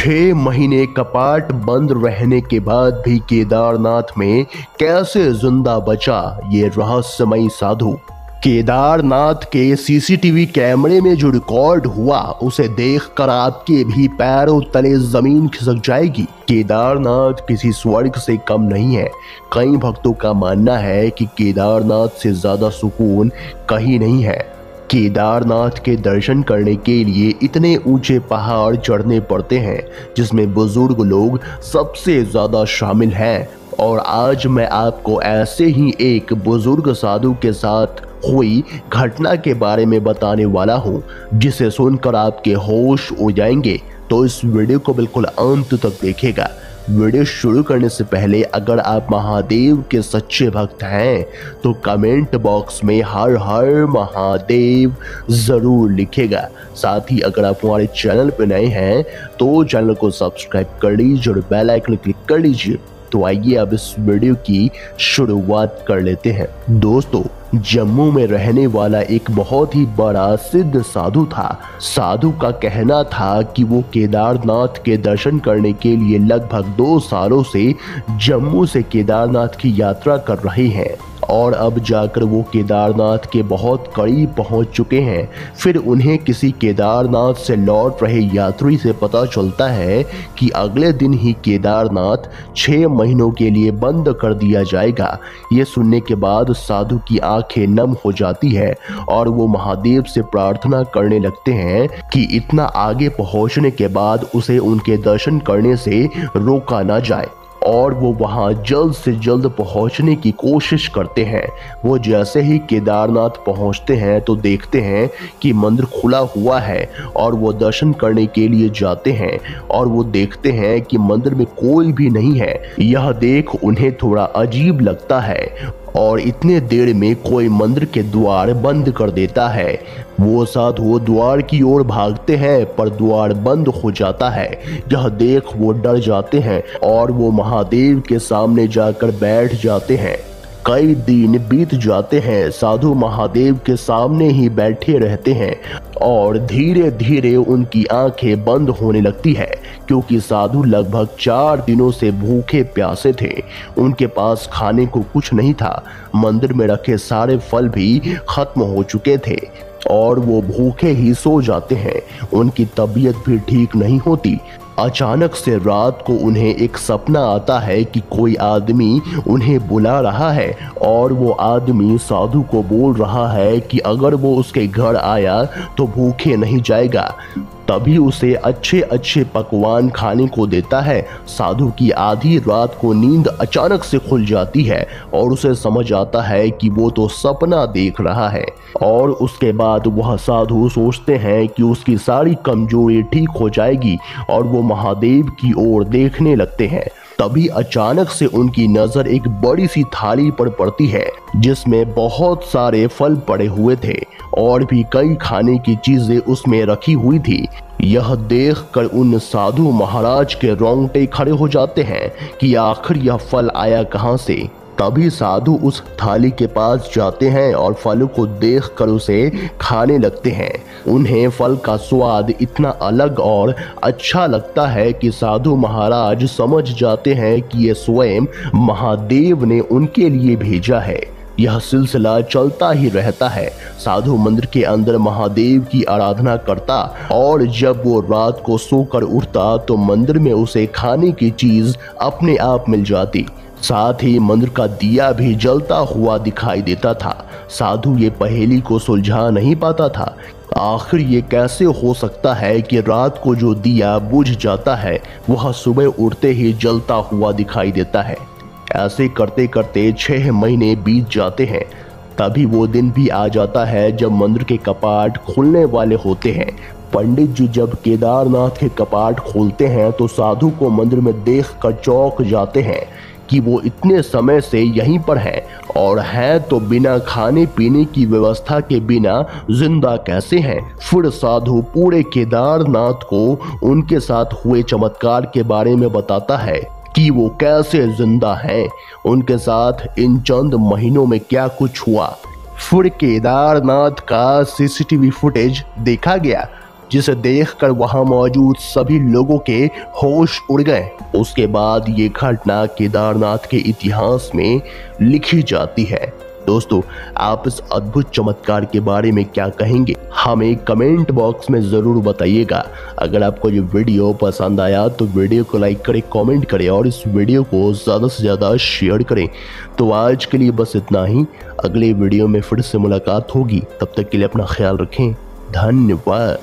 6 महीने कपाट बंद रहने के बाद भी केदारनाथ में कैसे जिंदा बचा ये रहस्यमयी साधु। केदारनाथ के सीसीटीवी कैमरे में जो रिकॉर्ड हुआ उसे देखकर आपके भी पैरों तले जमीन खिसक जाएगी। केदारनाथ किसी स्वर्ग से कम नहीं है। कई भक्तों का मानना है कि केदारनाथ से ज्यादा सुकून कहीं नहीं है। केदारनाथ के दर्शन करने के लिए इतने ऊंचे पहाड़ चढ़ने पड़ते हैं जिसमें बुजुर्ग लोग सबसे ज्यादा शामिल हैं। और आज मैं आपको ऐसे ही एक बुजुर्ग साधु के साथ हुई घटना के बारे में बताने वाला हूँ जिसे सुनकर आपके होश उड़ जाएंगे। तो इस वीडियो को बिल्कुल अंत तक देखिएगा। वीडियो शुरू करने से पहले अगर आप महादेव के सच्चे भक्त हैं तो कमेंट बॉक्स में हर हर महादेव जरूर लिखेगा। साथ ही अगर आप हमारे चैनल पर नए हैं तो चैनल को सब्सक्राइब कर लीजिए और बेल आइकन क्लिक कर लीजिए। तो आइए अब इस वीडियो की शुरुआत कर लेते हैं। दोस्तों, जम्मू में रहने वाला एक बहुत ही बड़ा सिद्ध साधु था। साधु का कहना था कि वो केदारनाथ के दर्शन करने के लिए लगभग 2 सालों से जम्मू से केदारनाथ की यात्रा कर रहे हैं और अब जाकर वो केदारनाथ के बहुत करीब पहुंच चुके हैं। फिर उन्हें किसी केदारनाथ से लौट रहे यात्री से पता चलता है कि अगले दिन ही केदारनाथ 6 महीनों के लिए बंद कर दिया जाएगा। ये सुनने के बाद साधु की आंखें नम हो जाती है और वो महादेव से प्रार्थना करने लगते हैं कि इतना आगे पहुंचने के बाद उसे उनके दर्शन करने से रोका ना जाए और वो वहां जल्द से जल्द पहुंचने की कोशिश करते हैं। वो जैसे ही केदारनाथ पहुंचते हैं तो देखते हैं कि मंदिर खुला हुआ है और वो दर्शन करने के लिए जाते हैं और वो देखते हैं कि मंदिर में कोई भी नहीं है। यह देख उन्हें थोड़ा अजीब लगता है और इतने देर में कोई मंदिर के द्वार बंद कर देता है। वो साधु द्वार की ओर भागते हैं पर द्वार बंद हो जाता है। यह देख वो डर जाते हैं और वो महादेव के सामने जाकर बैठ जाते हैं। कई दिन बीत जाते हैं, साधु महादेव के सामने ही बैठे रहते हैं और धीरे धीरे उनकी आंखें बंद होने लगती है क्योंकि साधु लगभग 4 दिनों से भूखे प्यासे थे। उनके पास खाने को कुछ नहीं था। मंदिर में रखे सारे फल भी खत्म हो चुके थे और वो भूखे ही सो जाते हैं। उनकी तबीयत भी ठीक नहीं होती। अचानक से रात को उन्हें एक सपना आता है कि कोई आदमी उन्हें बुला रहा है और वो आदमी साधु को बोल रहा है कि अगर वो उसके घर आया तो भूखे नहीं जाएगा। तभी उसे अच्छे अच्छे पकवान खाने को देता है। साधु की आधी रात को नींद अचानक से खुल जाती है और उसे समझ आता है कि वो तो सपना देख रहा है। और उसके बाद वह साधु सोचते हैं कि उसकी सारी कमजोरी ठीक हो जाएगी और वो महादेव की ओर देखने लगते हैं। तभी अचानक से उनकी नजर एक बड़ी सी थाली पर पड़ती है जिसमें बहुत सारे फल पड़े हुए थे और भी कई खाने की चीजें उसमें रखी हुई थी। यह देखकर उन साधु महाराज के रोंगटे खड़े हो जाते हैं कि आखिर यह फल आया कहां से। तभी साधु उस थाली के पास जाते हैं और फल को देखकर उसे खाने लगते हैं। उन्हें फल का स्वाद इतना अलग और अच्छा लगता है कि साधु महाराज समझ जाते हैं कि ये स्वयं महादेव ने उनके लिए भेजा है। यह सिलसिला चलता ही रहता है। साधु मंदिर के अंदर महादेव की आराधना करता और जब वो रात को सोकर उठता तो मंदिर में उसे खाने की चीज अपने आप मिल जाती। साथ ही मंदिर का दिया भी जलता हुआ दिखाई देता था। साधु ये पहेली को सुलझा नहीं पाता था। आखिर ये कैसे हो सकता है कि रात को जो दिया बुझ जाता है वह सुबह उठते ही जलता हुआ दिखाई देता है। ऐसे करते करते 6 महीने बीत जाते हैं। तभी वो दिन भी आ जाता है जब मंदिर के कपाट खुलने वाले होते हैं। पंडित जी जब केदारनाथ के कपाट खोलते हैं तो साधु को मंदिर में देखकर चौंक जाते हैं कि वो इतने समय से यहीं पर है और है तो बिना खाने पीने की व्यवस्था के बिना जिंदा कैसे हैं। फिर साधु पूरे केदारनाथ को उनके साथ हुए चमत्कार के बारे में बताता है कि वो कैसे जिंदा हैं, उनके साथ इन चंद महीनों में क्या कुछ हुआ। फिर केदारनाथ का सीसीटीवी फुटेज देखा गया जिसे देखकर वहां मौजूद सभी लोगों के होश उड़ गए। उसके बाद ये घटना केदारनाथ के इतिहास में लिखी जाती है। दोस्तों, आप इस अद्भुत चमत्कार के बारे में क्या कहेंगे, हमें कमेंट बॉक्स में जरूर बताइएगा। अगर आपको ये वीडियो पसंद आया तो वीडियो को लाइक करें, कमेंट करें और इस वीडियो को ज़्यादा से ज़्यादा शेयर करें। तो आज के लिए बस इतना ही। अगले वीडियो में फिर से मुलाकात होगी, तब तक के लिए अपना ख्याल रखें। धन्यवाद।